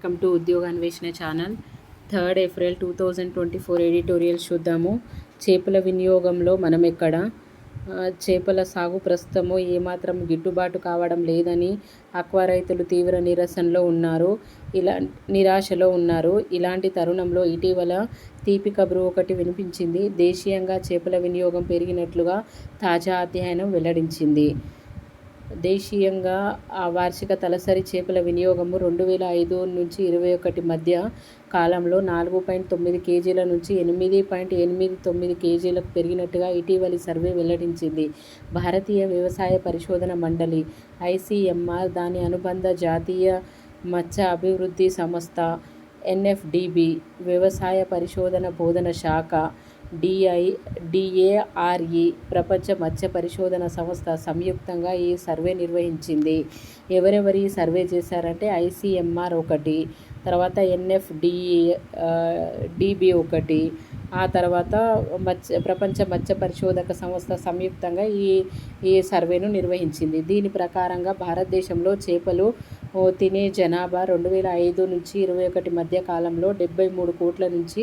Welcome to ఉద్యోగ అన్వేషణ channel. 3 April 2024 editorial చూద్దాము. చేపల వినియోగంలో మనం ఎక్కడ? చేపల సాగు ప్రస్తుతము ఏమాత్రం గిట్టుబాటు కావడం లేదని ఆక్వా రైతులు తీవ్ర నిరాశలో ఉన్నారు. ఇలాంటి తరుణంలో ఇటీవల తీపి కబురు ఒకటి వినిపించింది. దేశీయంగా చేపల వినియోగం పెరిగినట్లుగా తాజా అధ్యయనం వెల్లడించింది. దేశీయంగా వార్షిక తలసరి చేపల వినియోగము 2005-21 మధ్య కాలంలో 4.9 కేజీల నుంచి 8.89 కేజీలకు పెరిగినట్టుగా ఇటీవలి సర్వే వెల్లడించింది. భారతీయ వ్యవసాయ పరిశోధన మండలి (ICMR), దాని అనుబంధ జాతీయ మత్స్య అభివృద్ధి సంస్థ (NFDB), వ్యవసాయ పరిశోధన బోధన శాఖ DARE, ప్రపంచ మత్స్య పరిశోధన సంస్థ సంయుక్తంగా ఈ సర్వే నిర్వహించింది. ఎవరెవరు ఈ సర్వే చేశారంటే ICMR ఒకటి, తర్వాత NFDB ఒకటి, ఆ తర్వాత ప్రపంచ మత్స్య పరిశోధక సంస్థ సంయుక్తంగా ఈ సర్వేను నిర్వహించింది. దీని ప్రకారంగా భారతదేశంలో చేపలు తినే జనాభా 2005-21 మధ్య కాలంలో 73 కోట్ల నుంచి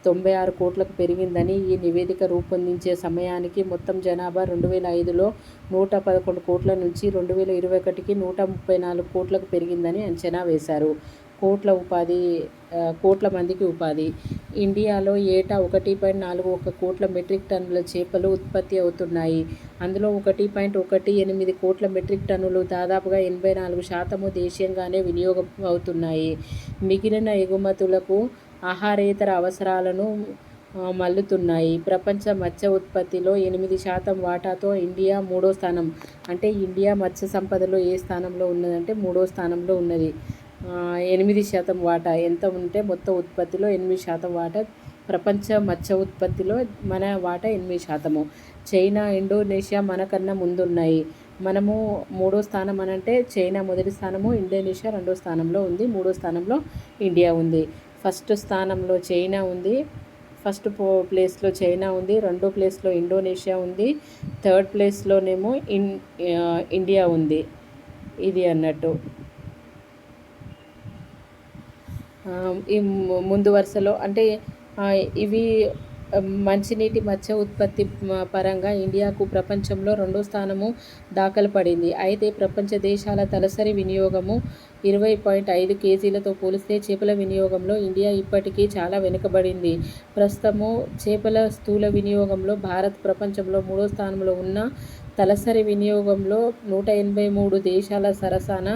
96 కోట్లకు పెరిగిందని, ఈ నివేదిక రూపొందించే సమయానికి మొత్తం జనాభా 2005లో 111 కోట్ల నుంచి 2021కి 134 కోట్లకు పెరిగిందని అంచనా వేశారు. కోట్ల మందికి ఉపాధి. ఇండియాలో ఏటా 1.41 కోట్ల మెట్రిక్ టన్నుల చేపలు ఉత్పత్తి అవుతున్నాయి. అందులో 1.18 కోట్ల మెట్రిక్ టన్నులు, దాదాపుగా 84% దేశీయంగానే వినియోగం అవుతున్నాయి. మిగిలిన ఎగుమతులకు, ఆహారేతర అవసరాలను మళ్లుతున్నాయి. ప్రపంచ మత్స్య ఉత్పత్తిలో 8% వాటాతో ఇండియా మూడో స్థానం. అంటే ఇండియా మత్స్య సంపదలో ఏ స్థానంలో ఉన్నదంటే మూడో స్థానంలో ఉన్నది. 8% వాటా ఎంత ఉంటే మొత్తం ఉత్పత్తిలో 8% వాటా. ప్రపంచ మత్స్య ఉత్పత్తిలో మన వాటా 8%. చైనా, ఇండోనేషియా మనకన్నా ముందున్నాయి. మనము మూడో స్థానం అనంటే చైనా మొదటి స్థానము, ఇండోనేషియా రెండో స్థానంలో ఉంది, మూడో స్థానంలో ఇండియా ఉంది. ఫస్ట్ ప్లేస్లో చైనా ఉంది, రెండో ప్లేస్లో ఇండోనేషియా ఉంది, థర్డ్ ప్లేస్లోనేమో ఇండియా ఉంది. ఇది అన్నట్టు ఈ ముందు వరుసలో అంటే ఇవి మంచినీటి మత్స్య ఉత్పత్తి పరంగా ఇండియాకు ప్రపంచంలో రెండో స్థానము దాఖలు పడింది. అయితే ప్రపంచ దేశాల తలసరి వినియోగము 20.5 కేజీలతో పోలిస్తే చేపల వినియోగంలో ఇండియా ఇప్పటికీ చాలా వెనుకబడింది. ప్రస్తుతము చేపల స్థూల వినియోగంలో భారత్ ప్రపంచంలో మూడో స్థానంలో ఉన్న తలసరి వినియోగంలో 183 దేశాల సరసన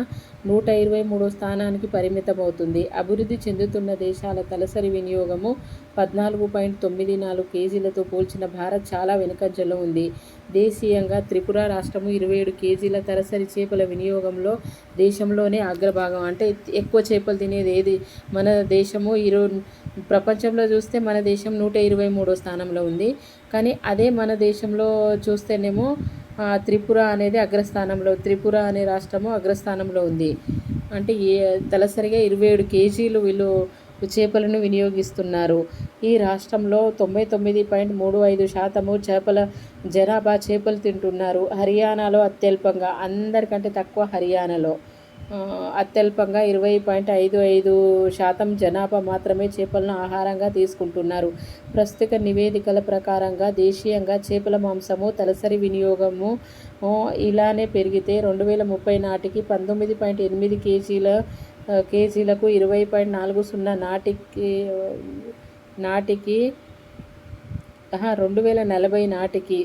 123వ స్థానానికి పరిమితమవుతుంది. అభివృద్ధి చెందుతున్న దేశాల తలసరి వినియోగము 14.94 కేజీలతో పోల్చిన భారత్ చాలా వెనుకంజలో ఉంది. దేశీయంగా త్రిపుర రాష్ట్రము 27 కేజీల తలసరి చేపల వినియోగంలో దేశంలోనే అగ్రభాగం. అంటే ఎక్కువ చేపలు తినేది ఏది? మన దేశము ప్రపంచంలో చూస్తే మన దేశం 123వ స్థానంలో ఉంది. కానీ అదే మన దేశంలో చూస్తేనేమో త్రిపుర అనేది త్రిపుర అనే రాష్ట్రము అగ్రస్థానంలో ఉంది. అంటే తలసరిగా 27 కేజీలు వీళ్ళు చేపలను వినియోగిస్తున్నారు. ఈ రాష్ట్రంలో 99.35% జనాభా చేపలు తింటున్నారు. హర్యానాలో అత్యల్పంగా, అందరికంటే తక్కువ హర్యానాలో అత్యల్పంగా 20.55% జనాభా మాత్రమే చేపలను ఆహారంగా తీసుకుంటున్నారు. ప్రస్తుత నివేదికల ప్రకారంగా దేశీయంగా చేపల మాంసము తలసరి వినియోగము ఇలానే పెరిగితే 2030 నాటికి 19.8 కేజీలకు 2040 నాటికి 2040 నాటికి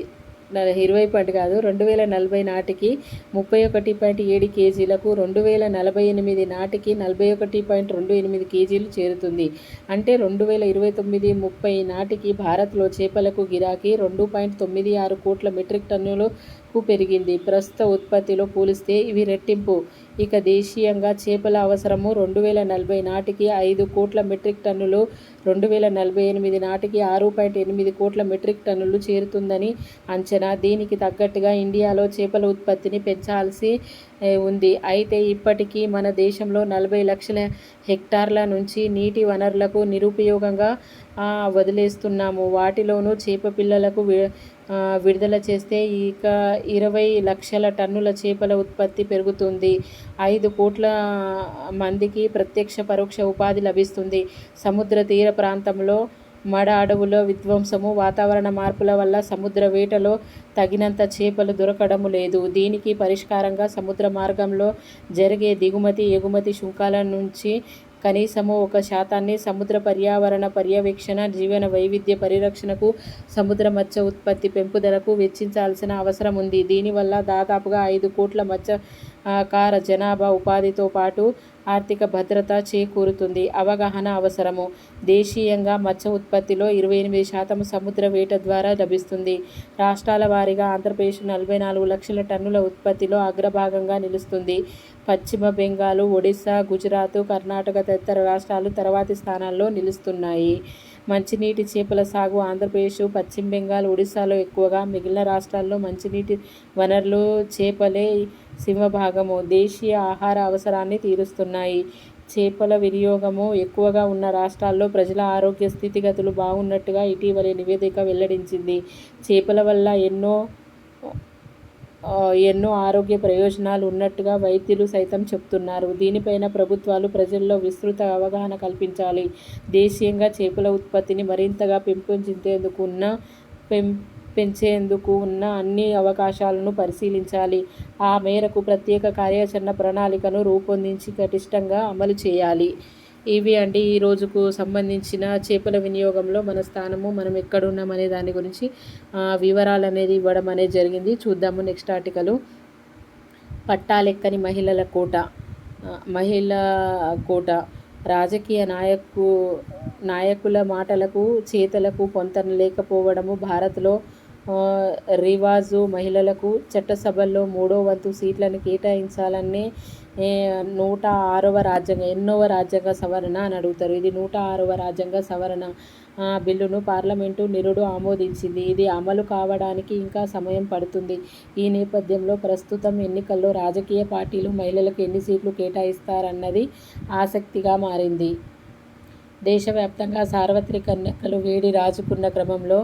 2040 నాటికి 31.7 కేజీలకు, 2048 నాటికి 41.28 కేజీలు చేరుతుంది. అంటే 2029-30 నాటికి భారత్లో చేపలకు గిరాకీ 2.96 కోట్ల మెట్రిక్ టన్నులకు పెరిగింది. ప్రస్తుత ఉత్పత్తిలో పోలిస్తే ఇవి రెట్టింపు. ఇక దేశీయంగా చేపల అవసరము 2040 నాటికి 5 కోట్ల మెట్రిక్ టన్నులు, 2048 నాటికి 6.8 కోట్ల మెట్రిక్ టన్నులు చేరుతుందని అంచనా. దీనికి తగ్గట్టుగా ఇండియాలో చేపల ఉత్పత్తిని పెంచాల్సి ఉంది. అయితే ఇప్పటికీ మన దేశంలో 40 లక్షల హెక్టార్ల నుంచి నీటి వనరులకు నిరుపయోగంగా వదిలేస్తున్నాము. వాటిలోనూ చేప పిల్లలకు విడుదల చేస్తే ఇక 20 లక్షల టన్నుల చేపల ఉత్పత్తి పెరుగుతుంది. 5 కోట్ల మందికి ప్రత్యక్ష, పరోక్ష ఉపాధి లభిస్తుంది. సముద్ర తీర ప్రాంతంలో మడ అడవుల విధ్వంసము, వాతావరణ మార్పుల వల్ల సముద్ర వేటలో తగినంత చేపలు దొరకడం లేదు. దీనికి పరిష్కారంగా సముద్ర మార్గంలో జరిగే దిగుమతి, ఎగుమతి సుంకాల నుంచి కనీసము 1% సముద్ర పర్యావరణ పర్యవేక్షణ, జీవన వైవిధ్య పరిరక్షణకు, సముద్ర మత్స్య ఉత్పత్తి పెంపుదలకు వెచ్చించాల్సిన అవసరం ఉంది. దీనివల్ల దాదాపుగా 5 కోట్ల మత్స్యకార జనాభా ఉపాధితో పాటు ఆర్థిక భద్రత చేకూరుతుంది. అవగాహన అవసరము. దేశీయంగా మత్స్య ఉత్పత్తిలో 28% సముద్ర వేట ద్వారా లభిస్తుంది. రాష్ట్రాల వారీగా ఆంధ్రప్రదేశ్ 44 లక్షల టన్నుల ఉత్పత్తిలో అగ్రభాగంగా నిలుస్తుంది. పశ్చిమ బెంగాల్, ఒడిశా, గుజరాత్, కర్ణాటక తదితర రాష్ట్రాలు తర్వాతి స్థానాల్లో నిలుస్తున్నాయి. మంచినీటి చేపల సాగు ఆంధ్రప్రదేశ్, పశ్చిమ బెంగాల్, ఒడిశాలో ఎక్కువగా, మిగిలిన రాష్ట్రాల్లో మంచినీటి వనరులు చేపలే సింహభాగము. దేశీయ ఆహార అవసరాన్ని తీరుస్తున్నాయి. చేపల వినియోగము ఎక్కువగా ఉన్న రాష్ట్రాల్లో ప్రజల ఆరోగ్య స్థితిగతులు బాగున్నట్టుగా ఇటీవలి నివేదిక వెల్లడించింది. చేపల వల్ల ఎన్నో ఆరోగ్య ప్రయోజనాలు ఉన్నట్టుగా వైద్యులు సైతం చెబుతున్నారు. దీనిపైన ప్రభుత్వాలు ప్రజల్లో విస్తృత అవగాహన కల్పించాలి. దేశీయంగా చేపల ఉత్పత్తిని మరింతగా పెంచేందుకు ఉన్న అన్ని అవకాశాలను పరిశీలించాలి. ఆ మేరకు ప్రత్యేక కార్యాచరణ ప్రణాళికను రూపొందించి పటిష్టంగా అమలు చేయాలి. ఇవి అండి ఈ రోజుకు సంబంధించిన చేపల వినియోగంలో మన స్థానము, మనం ఎక్కడున్నాం అనే దాని గురించి వివరాలు అనేది ఇవ్వడం అనేది జరిగింది. చూద్దాము నెక్స్ట్ ఆర్టికల్. పట్టాలెక్కని మహిళల కోట. రాజకీయ నాయకుల మాటలకు చేతలకు పొంతన లేకపోవడము భారత్లో రివాజు. మహిళలకు చట్టసభల్లో 3వ వంతు సీట్లను కేటాయించాలనే 106వ రాజ్యాంగ ఎన్నోవ రాజ్యాంగ సవరణ అని అడుగుతారు. ఇది 106వ రాజ్యాంగ సవరణ బిల్లును పార్లమెంటు నిరుడు ఆమోదించింది. ఇది అమలు కావడానికి ఇంకా సమయం పడుతుంది. ఈ నేపథ్యంలో ప్రస్తుతం ఎన్నికల్లో రాజకీయ పార్టీలు మహిళలకు ఎన్ని సీట్లు కేటాయిస్తారన్నది ఆసక్తిగా మారింది. దేశవ్యాప్తంగా సార్వత్రిక ఎన్నికలు వేడి రాజుకున్న క్రమంలో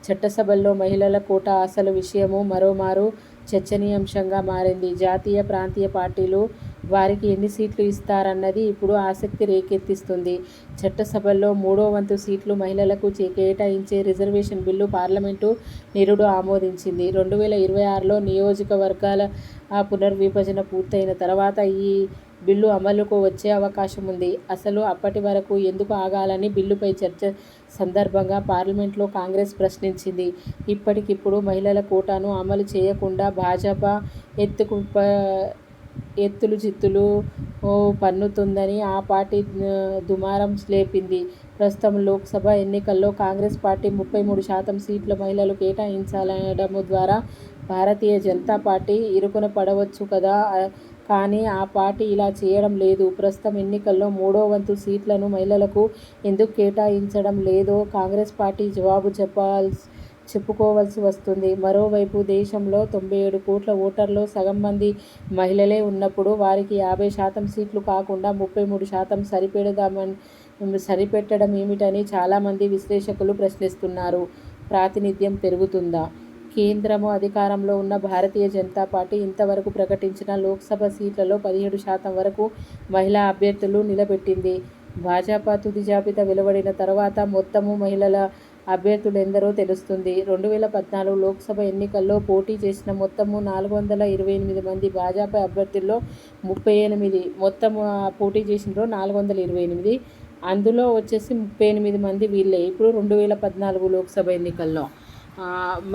చట్టసభల్లో మహిళల కోటా అసలు విషయము మరోమారు చర్చనీయాంశంగా మారింది. జాతీయ, ప్రాంతీయ పార్టీలు వారికి ఎన్ని సీట్లు ఇస్తారన్నది ఇప్పుడు ఆసక్తి రేకెత్తిస్తుంది. చట్టసభల్లో 3వ వంతు సీట్లు మహిళలకు కేటాయించే రిజర్వేషన్ బిల్లు పార్లమెంటు నిరుడు ఆమోదించింది. 2026లో నియోజకవర్గాల పునర్విభజన పూర్తయిన తర్వాత ఈ బిల్లు అమలుకు వచ్చే అవకాశం ఉంది. అసలు అప్పటి వరకు ఎందుకు ఆగాలని బిల్లుపై చర్చ సందర్భంగా పార్లమెంట్లో కాంగ్రెస్ ప్రశ్నించింది. ఇప్పటికిప్పుడు మహిళల కోటాను అమలు చేయకుండా భాజపా ఎత్తులు చిత్తులు పన్నుతుందని ఆ పార్టీ దుమారం లేపింది. ప్రస్తుతం లోక్సభ ఎన్నికల్లో కాంగ్రెస్ పార్టీ 33% సీట్లు మహిళలు కేటాయించాలనడం ద్వారా భారతీయ జనతా పార్టీ ఇరుకున పడవచ్చు కదా. కానీ ఆ పార్టీ ఇలా చేయడం లేదు. ప్రస్తుతం ఎన్నికల్లో 3వ వంతు సీట్లను మహిళలకు ఎందుకు కేటాయించడం లేదో కాంగ్రెస్ పార్టీ జవాబు చెప్పుకోవాల్సి వస్తుంది. మరోవైపు దేశంలో 97 కోట్ల ఓటర్లో సగం మంది మహిళలే ఉన్నప్పుడు వారికి 50% సీట్లు కాకుండా 33% సరిపెట్టడం ఏమిటని చాలామంది విశ్లేషకులు ప్రశ్నిస్తున్నారు. ప్రాతినిధ్యం పెరుగుతుందా? కేంద్రము అధికారంలో ఉన్న భారతీయ జనతా పార్టీ ఇంతవరకు ప్రకటించిన లోక్సభ సీట్లలో 17% వరకు మహిళా అభ్యర్థులు నిలబెట్టింది. భాజపా తుది జాబితా వెలువడిన తర్వాత మొత్తము మహిళల అభ్యర్థులెందరో తెలుస్తుంది. 2014 లోక్సభ ఎన్నికల్లో పోటీ చేసిన మొత్తము 428 మంది భాజపా అభ్యర్థుల్లో 38 మొత్తము పోటీ చేసినారో 428, అందులో వచ్చేసి 38 మంది వీళ్ళే. ఇప్పుడు 2014 లోక్సభ ఎన్నికల్లో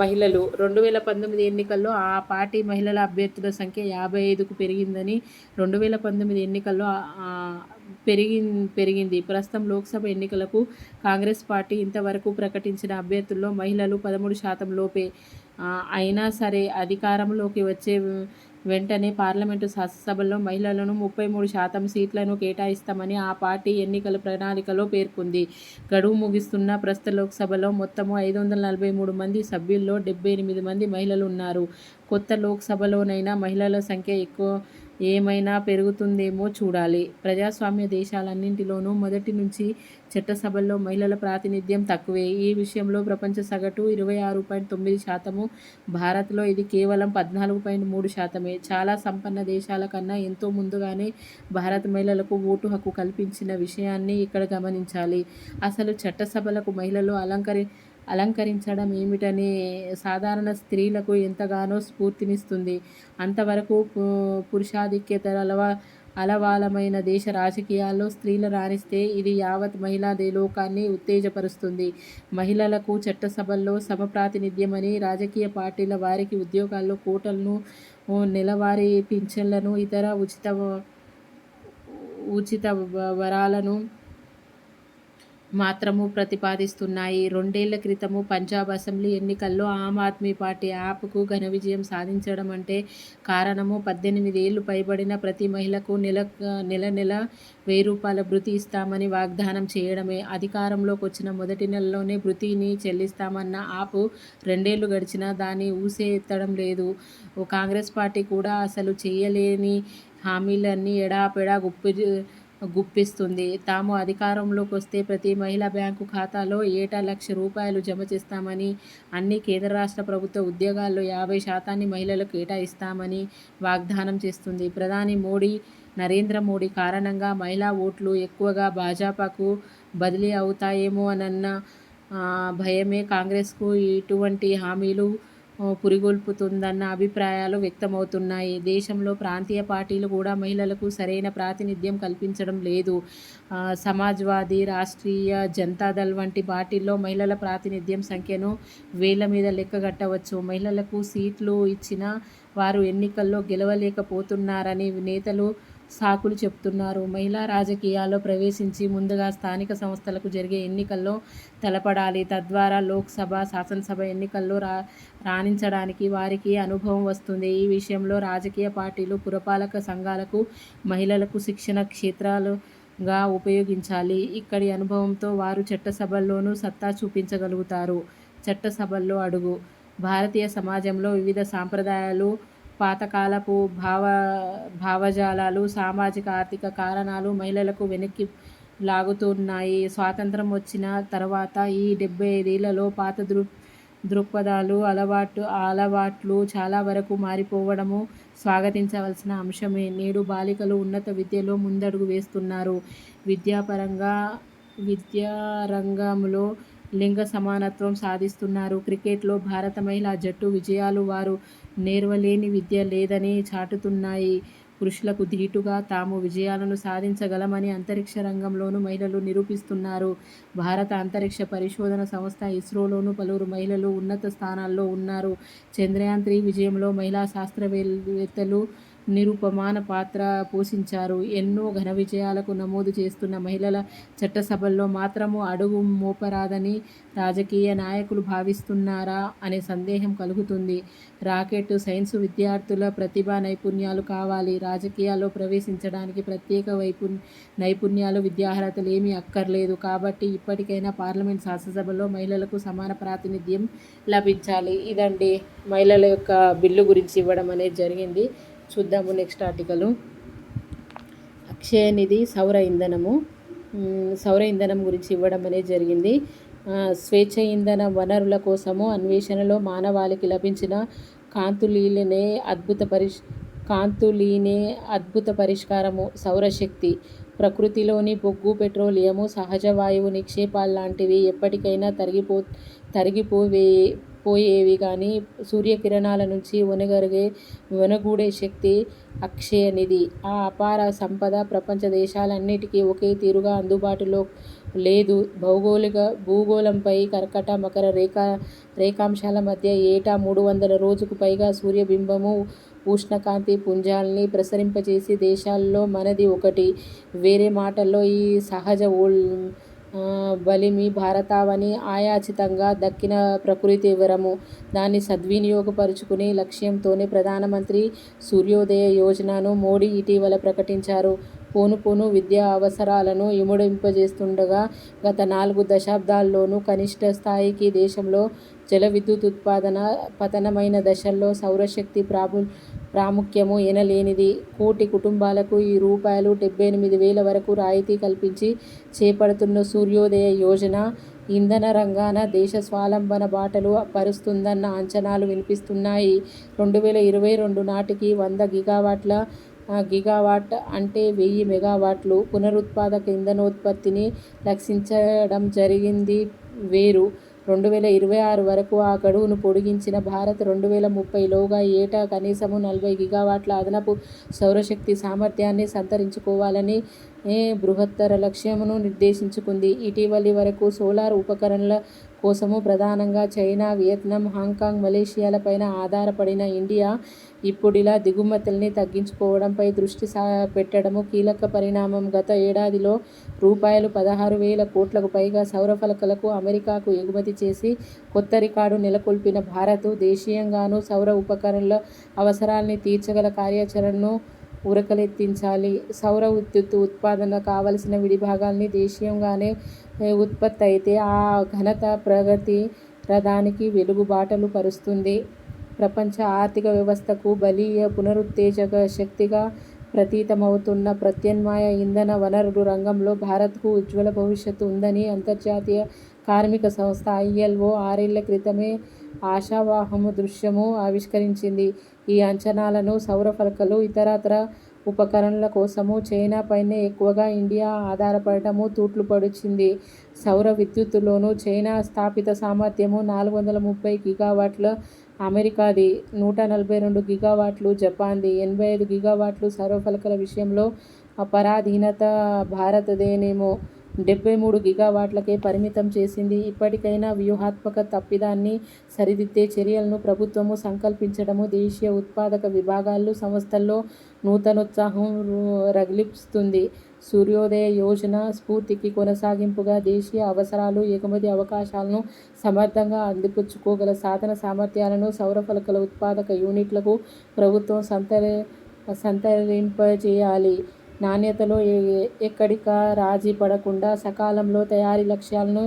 మహిళలు 2019 ఎన్నికల్లో ఆ పార్టీ మహిళల అభ్యర్థుల సంఖ్య 55కు పెరిగిందని 2019 ఎన్నికల్లో పెరిగింది. ప్రస్తుతం లోక్సభ ఎన్నికలకు కాంగ్రెస్ పార్టీ ఇంతవరకు ప్రకటించిన అభ్యర్థుల్లో మహిళలు 13% లోపే. అయినా సరే అధికారంలోకి వచ్చే వెంటనే పార్లమెంటు, శాసనసభల్లో మహిళలను 33% సీట్లను కేటాయిస్తామని ఆ పార్టీ ఎన్నికల ప్రణాళికలో పేర్కొంది. గడువు ముగుస్తున్న ప్రస్తుత లోక్సభలో మొత్తము 543 మంది సభ్యుల్లో 78 మంది మహిళలు ఉన్నారు. కొత్త లోక్సభలోనైనా మహిళల సంఖ్య ఏమైనా పెరుగుతుందేమో చూడాలి. ప్రజాస్వామ్య దేశాలన్నింటిలోనూ మొదటి నుంచి చట్టసభల్లో మహిళల ప్రాతినిధ్యం తక్కువే. ఈ విషయంలో ప్రపంచ సగటు 26.9%. భారత్లో ఇది కేవలం 14.3%. చాలా సంపన్న దేశాల కన్నా ఎంతో ముందుగానే భారత మహిళలకు ఓటు హక్కు కల్పించిన విషయాన్ని ఇక్కడ గమనించాలి. అసలు చట్టసభలకు మహిళలు అలంకరించడం ఏమిటని సాధారణ స్త్రీలకు ఎంతగానో స్ఫూర్తినిస్తుంది. అంతవరకు పురుషాధిక్యత అలవాలమైన దేశ రాజకీయాల్లో స్త్రీలు రాణిస్తే ఇది యావత్ మహిళా లోకాన్ని ఉత్తేజపరుస్తుంది. మహిళలకు చట్టసభల్లో సమప్రాతినిధ్యమని రాజకీయ పార్టీల వారికి ఉద్యోగాల్లో కోటాలను, నెలవారీ పింఛన్లను, ఇతర ఉచిత వరాలను మాత్రము ప్రతిపాదిస్తున్నాయి. 2 ఏళ్ల క్రితము పంజాబ్ అసెంబ్లీ ఎన్నికల్లో ఆమ్ ఆద్మీ పార్టీ ఆప్కు ఘన విజయం సాధించడం అంటే కారణము 18 ఏళ్లు పైబడిన ప్రతి మహిళకు నెల నెల ₹1000 భృతి ఇస్తామని వాగ్దానం చేయడమే. అధికారంలోకి వచ్చిన మొదటి నెలలోనే భృతిని చెల్లిస్తామన్న ఆప్ 2 ఏళ్లు గడిచినా దాని ఊసే ఎత్తడం లేదు. కాంగ్రెస్ పార్టీ కూడా అసలు చేయలేని హామీలన్నీ ఎడాపెడా గుప్పిస్తుంది. తాము అధికారంలోకి వస్తే ప్రతి మహిళా బ్యాంకు ఖాతాలో ఏటా ₹1,00,000 జమ చేస్తామని, అన్ని కేంద్ర రాష్ట్ర ప్రభుత్వ ఉద్యోగాల్లో 50% మహిళలకు కేటాయిస్తామని వాగ్దానం చేస్తుంది. ప్రధాని నరేంద్ర మోడీ కారణంగా మహిళా ఓట్లు ఎక్కువగా భాజపాకు బదిలీ అవుతాయేమోనన్న భయమే కాంగ్రెస్కు ఇటువంటి హామీలు పురిగొల్పుతుందన్న అభిప్రాయాలు వ్యక్తమవుతున్నాయి. దేశంలో ప్రాంతీయ పార్టీలు కూడా మహిళలకు సరైన ప్రాతినిధ్యం కల్పించడం లేదు. సమాజ్వాదీ, రాష్ట్రీయ జనతాదళ్ వంటి పార్టీల్లో మహిళల ప్రాతినిధ్యం సంఖ్యను వేళ్ల మీద లెక్కగట్టవచ్చు. మహిళలకు సీట్లు ఇచ్చినా వారు ఎన్నికల్లో గెలవలేకపోతున్నారని నేతలు సాకులు చెబుతున్నారు. మహిళా రాజకీయాల్లో ప్రవేశించి ముందుగా స్థానిక సంస్థలకు జరిగే ఎన్నికల్లో తలపడాలి. తద్వారా లోక్సభ, శాసనసభ ఎన్నికల్లో రాణించడానికి వారికి అనుభవం వస్తుంది. ఈ విషయంలో రాజకీయ పార్టీలు, పురపాలక సంఘాలకు మహిళలకు శిక్షణ క్షేత్రాలుగా ఉపయోగించాలి. ఇక్కడి అనుభవంతో వారు చట్టసభల్లోనూ సత్తా చూపించగలుగుతారు. చట్టసభల్లో అడుగు. భారతీయ సమాజంలో వివిధ సంప్రదాయాలు, పాతకాలపు భావజాలాలు, సామాజిక ఆర్థిక కారణాలు మహిళలకు వెనక్కి లాగుతున్నాయి. స్వాతంత్ర్యం వచ్చిన తర్వాత ఈ 75 ఏళ్లలో పాత దృక్పథాలు, అలవాట్లు చాలా వరకు మారిపోవడము స్వాగతించవలసిన అంశమే. నేడు బాలికలు ఉన్నత విద్యలో ముందడుగు వేస్తున్నారు. విద్యారంగంలో లింగ సమానత్వం సాధిస్తున్నారు. క్రికెట్లో భారత మహిళా జట్టు విజయాలు వారు నేర్వలేని విద్య లేదని చాటుతున్నాయి. పురుషులకు ధీటుగా తాము విజయాలను సాధించగలమని అంతరిక్ష రంగంలోనూ మహిళలు నిరూపిస్తున్నారు. భారత అంతరిక్ష పరిశోధన సంస్థ ఇస్రోలోనూ పలువురు మహిళలు ఉన్నత స్థానాల్లో ఉన్నారు. చంద్రయాన్-3 విజయంలో మహిళా శాస్త్రవేత్తలు నిరుపమాన పాత్ర పోషించారు. ఎన్నో ఘన విజయాలకు నమోదు చేస్తున్న మహిళల చట్టసభల్లో మాత్రము అడుగు మోపరాదని రాజకీయ నాయకులు భావిస్తున్నారా అనే సందేహం కలుగుతుంది. రాకెట్ సైన్సు విద్యార్థుల ప్రతిభా నైపుణ్యాలు కావాలి. రాజకీయాల్లో ప్రవేశించడానికి ప్రత్యేక నైపుణ్యాలు, విద్యార్హతలు ఏమీ అక్కర్లేదు. కాబట్టి ఇప్పటికైనా పార్లమెంట్, శాసనసభల్లో మహిళలకు సమాన ప్రాతినిధ్యం లభించాలి. ఇదండి మహిళల యొక్క బిల్లు గురించి ఇవ్వడం అనేది జరిగింది. చూద్దాము నెక్స్ట్ ఆర్టికల్. అక్షయ నిధి సౌర ఇంధనం గురించి ఇవ్వడం అనేది జరిగింది. స్వేచ్ఛ ఇంధన వనరుల కోసము అన్వేషణలో మానవాళికి లభించిన కాంతులీనే అద్భుత పరిష్కారము సౌరశక్తి. ప్రకృతిలోని బొగ్గు, పెట్రోలియము, సహజ వాయువు నిక్షేపాల్లాంటివి ఎప్పటికైనా తరిగిపోయేవి కానీ సూర్యకిరణాల నుంచి ఒనగూడే శక్తి అక్షయ నిధి. ఆ అపార సంపద ప్రపంచ దేశాలన్నిటికీ ఒకే తీరుగా అందుబాటులో లేదు. భూగోళంపై కర్కట, మకర రేఖాంశాల మధ్య ఏటా 300 రోజుకు పైగా సూర్యబింబము ఉష్ణకాంతి పుంజాల్ని ప్రసరింపచేసే దేశాల్లో మనది ఒకటి. వేరే మాటల్లో ఈ సహజ బలిమి భారతావని అయాచితంగా దక్కిన ప్రకృతి వరము. దాన్ని సద్వినియోగపరుచుకునే లక్ష్యంతోనే ప్రధానమంత్రి సూర్యోదయ యోజనను మోడీ ఇటీవల ప్రకటించారు. పోను పోను విద్యా అవసరాలను ఇముడింపజేస్తుండగా గత 4 దశాబ్దాల్లోనూ కనిష్ట స్థాయికి దేశంలో జల విద్యుత్ ఉత్పాదన పతనమైన దశల్లో సౌరశక్తి ప్రాముఖ్యము ఎనలేనిది. కోటి కుటుంబాలకు రూ. 78,000 వరకు రాయితీ కల్పించి చేపడుతున్న సూర్యోదయ యోజన ఇంధన రంగాన దేశ స్వావలంబన బాటలు పరుస్తుందన్న అంచనాలు వినిపిస్తున్నాయి. 2022 నాటికి 100 గిగావాట్ అంటే 1000 మెగావాట్లు పునరుత్పాదక ఇంధనోత్పత్తిని లక్ష్యించడం జరిగింది వేరు. 2026 వరకు ఆ గడువును పొడిగించిన భారత్ 2030లోగా ఏటా కనీసం 40 గిగావాట్ల అదనపు సౌరశక్తి సామర్థ్యాన్ని సంతరించుకోవాలని బృహత్తర లక్ష్యమును నిర్దేశించుకుంది. ఇటీవలి వరకు సోలార్ ఉపకరణల కోసము ప్రధానంగా చైనా, వియత్నాం, హాంకాంగ్, మలేషియాలపైన ఆధారపడిన ఇండియా ఇప్పుడిలా దిగుమతుల్ని తగ్గించుకోవడంపై దృష్టి పెట్టడము కీలక పరిణామం. గత ఏడాదిలో రూ. 16,000 కోట్లకు పైగా సౌర ఫలకాలకు అమెరికాకు ఎగుమతి చేసి కొత్త రికార్డు నెలకొల్పిన భారత్ దేశీయంగానూ సౌర ఉపకరణల అవసరాల్ని తీర్చగల కార్యాచరణను ఉరకలెత్తించాలి. సౌర విద్యుత్ ఉత్పాదన కావలసిన విడిభాగాల్ని దేశీయంగానే ఉత్పత్తయితే ఆ ఘనత ప్రగతి రథానికి వెలుగుబాటలు పరుస్తుంది. ప్రపంచ ఆర్థిక వ్యవస్థకు బలీయ పునరుత్తేజక శక్తిగా ప్రతీతమవుతున్న ప్రత్యామ్నాయ ఇంధన వనరుల రంగంలో భారత్కు ఉజ్వల భవిష్యత్తు ఉందని అంతర్జాతీయ కార్మిక సంస్థ ILO 6 ఏళ్ల క్రితమే ఆశావహము దృశ్యము ఆవిష్కరించింది. ఈ అంచనాలను సౌర ఫలకాలు, ఇతరత్రా ఉపకరణల కోసము చైనాపైనే ఎక్కువగా ఇండియా ఆధారపడటము తూట్లు పొడిచింది. సౌర విద్యుత్తులోనూ చైనా స్థాపిత సామర్థ్యము 430 గిగావాట్లు అమెరికాది, 142 గిగావాట్లు జపాన్ది, 85 గిగావాట్లు సౌర ఫలకాల విషయంలో పరాధీనత భారత్దేనేమో 73 గిగావాట్లకే పరిమితం చేసింది. ఇప్పటికైనా వ్యూహాత్మక తప్పిదాన్ని సరిదిద్దే చర్యలను ప్రభుత్వము సంకల్పించడము దేశీయ ఉత్పాదక విభాగాలు, సంస్థల్లో నూతనోత్సాహం రగిలిస్తుంది. సూర్యోదయ యోజన స్ఫూర్తికి కొనసాగింపుగా దేశీయ అవసరాలు, ఎగుమతి అవకాశాలను సమర్థంగా అందిపుచ్చుకోగల సాధన సామర్థ్యాలను సౌర ఫలకాల ఉత్పాదక యూనిట్లకు ప్రభుత్వం సంతరింపజేయాలి. నాణ్యతలో ఎక్కడికా రాజీ పడకుండా సకాలంలో తయారీ లక్ష్యాలను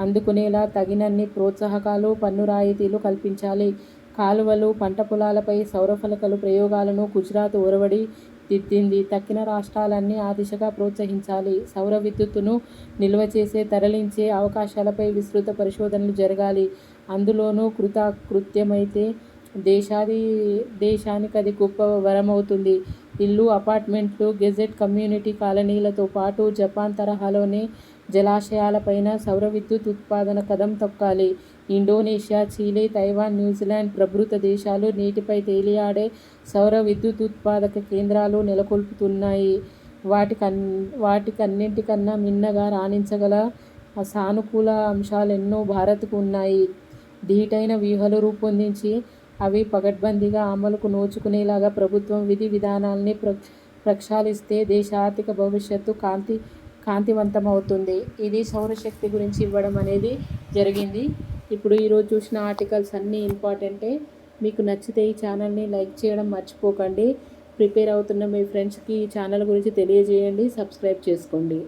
అందుకునేలా తగినన్ని ప్రోత్సాహకాలు, పన్ను రాయితీలు కల్పించాలి. కాలువలు, పంట పొలాలపై సౌర ఫలకాల ప్రయోగాలను గుజరాత్ ఒరవడి దిద్దింది. తక్కిన రాష్ట్రాలన్నీ ఆ దిశగా ప్రోత్సహించాలి. సౌర విద్యుత్తును నిల్వ చేసే, తరలించే అవకాశాలపై విస్తృత పరిశోధనలు జరగాలి. అందులోనూ కృత్యమైతే దేశానికది గొప్ప వరమవుతుంది. ఇళ్లు, అపార్ట్మెంట్లు, గేటెడ్ కమ్యూనిటీ కాలనీలతో పాటు జపాన్ తరహాలోనే జలాశయాలపైన సౌర విద్యుత్ ఉత్పాదన కదం తొక్కాలి. ఇండోనేషియా, చిలీ, తైవాన్, న్యూజిలాండ్ ప్రభృత దేశాలు నీటిపై తేలియాడే సౌర విద్యుత్ ఉత్పాదక కేంద్రాలు నెలకొల్పుతున్నాయి. వాటికన్నింటికన్నా మిన్నగా రాణించగల సానుకూల అంశాలెన్నో భారత్కు ఉన్నాయి. ధీటైన వ్యూహాలు రూపొందించి అవి పకడ్బందీగా అమలుకు నోచుకునేలాగా ప్రభుత్వం విధి విధానాల్ని ప్రక్షాళిస్తే దేశ ఆర్థిక భవిష్యత్తు కాంతివంతమవుతుంది. ఇది సౌరశక్తి గురించి ఇవ్వడం అనేది జరిగింది. ఇప్పుడు ఈరోజు చూసిన ఆర్టికల్స్ అన్నీ ఇంపార్టెంటే. మీకు నచ్చితే ఈ ఛానల్ని లైక్ చేయడం మర్చిపోకండి. ప్రిపేర్ అవుతున్న మీ ఫ్రెండ్స్కి ఈ ఛానల్ గురించి తెలియజేయండి. సబ్స్క్రైబ్ చేసుకోండి.